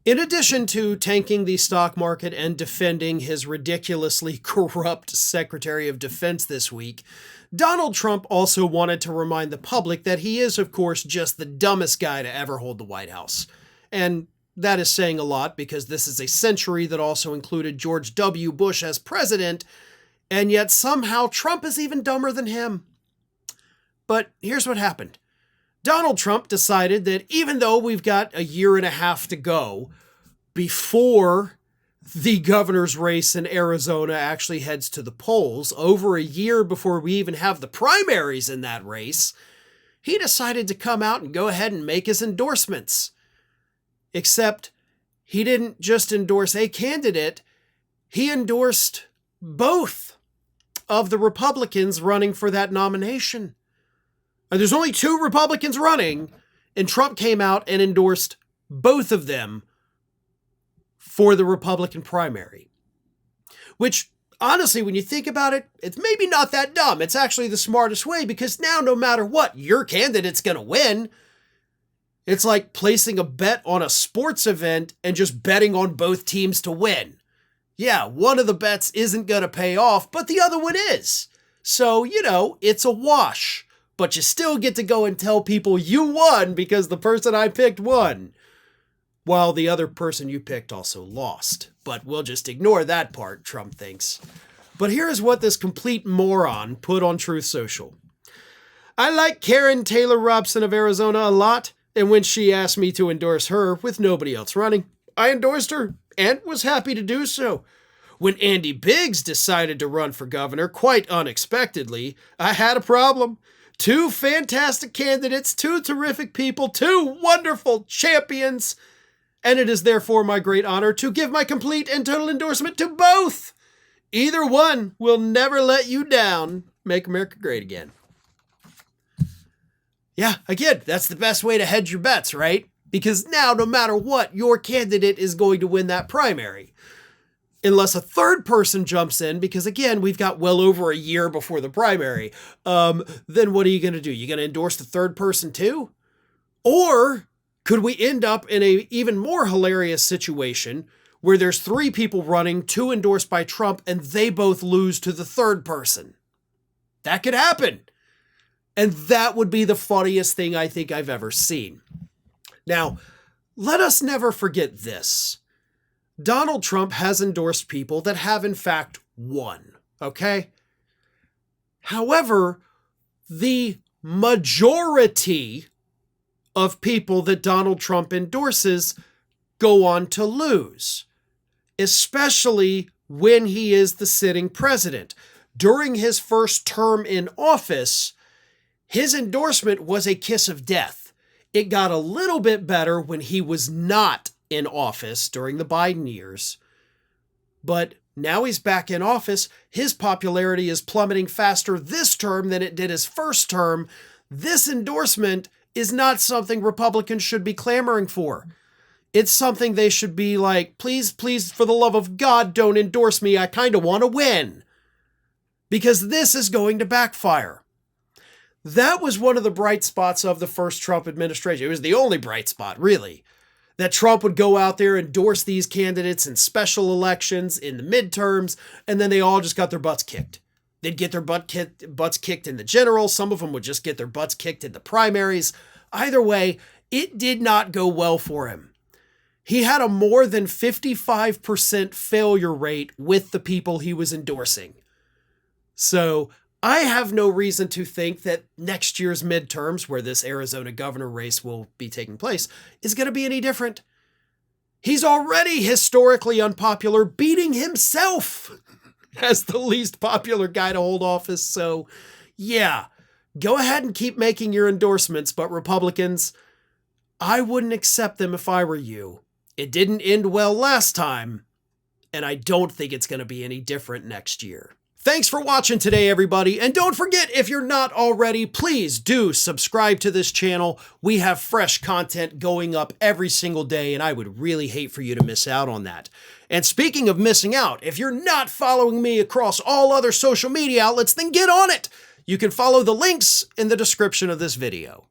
In addition to tanking the stock market and defending his ridiculously corrupt Secretary of Defense this week, Donald Trump also wanted to remind the public that he is, of course, just the dumbest guy to ever hold the White House. And that is saying a lot because this is a century that also included George W. Bush as president, and yet somehow Trump is even dumber than him. But here's what happened. Donald Trump decided that even though we've got a year and a half to go before the governor's race in Arizona actually heads to the polls, over a year before we even have the primaries in that race, he decided to come out and go ahead and make his endorsements. Except he didn't just endorse a candidate, he endorsed both of the Republicans running for that nomination. And there's only 2 Republicans running, and Trump came out and endorsed both of them for the Republican primary. Which, honestly, when you think about it, it's maybe not that dumb. It's actually the smartest way, because now, no matter what, your candidate's going to win. It's like placing a bet on a sports event and just betting on both teams to win. Yeah, one of the bets isn't going to pay off, but the other one is. So, it's a wash. But you still get to go and tell people you won because the person I picked won, while the other person you picked also lost. But we'll just ignore that part, Trump thinks. But here's what this complete moron put on Truth Social. I like Karen Taylor Robson of Arizona a lot, and when she asked me to endorse her with nobody else running, I endorsed her and was happy to do so. When Andy Biggs decided to run for governor, quite unexpectedly, I had a problem. 2 fantastic candidates, 2 terrific people, 2 wonderful champions, and it is therefore my great honor to give my complete and total endorsement to both. Either one will never let you down. Make America great again. Yeah, again, that's the best way to hedge your bets, right? Because now, no matter what, your candidate is going to win that primary. Unless a third person jumps in, because again, we've got well over a year before the primary, then what are you going to do? You going to endorse the third person too? Or could we end up in a even more hilarious situation where there's 3 people running, 2 endorsed by Trump, and they both lose to the third person? That could happen. And that would be the funniest thing I think I've ever seen. Now, let us never forget this. Donald Trump has endorsed people that have in fact won, okay? However, the majority of people that Donald Trump endorses go on to lose, especially when he is the sitting president. During his first term in office, his endorsement was a kiss of death. It got a little bit better when he was not in office during the Biden years. But now he's back in office. His popularity is plummeting faster this term than it did his first term. This endorsement is not something Republicans should be clamoring for. It's something they should be like, please, please, for the love of God, don't endorse me. I kind of want to win. Because this is going to backfire. That was one of the bright spots of the first Trump administration. It was the only bright spot, really. That Trump would go out there, endorse these candidates in special elections, in the midterms, and then they all just got their butts kicked. They'd get their butts kicked in the general. Some of them would just get their butts kicked in the primaries. Either way, it did not go well for him. He had a more than 55% failure rate with the people he was endorsing. So I have no reason to think that next year's midterms, where this Arizona governor race will be taking place, is going to be any different. He's already historically unpopular, beating himself as the least popular guy to hold office. So yeah, go ahead and keep making your endorsements, but Republicans, I wouldn't accept them if I were you. It didn't end well last time, and I don't think it's going to be any different next year. Thanks for watching today, everybody. And don't forget, if you're not already, please do subscribe to this channel. We have fresh content going up every single day, and I would really hate for you to miss out on that. And speaking of missing out, if you're not following me across all other social media outlets, then get on it. You can follow the links in the description of this video.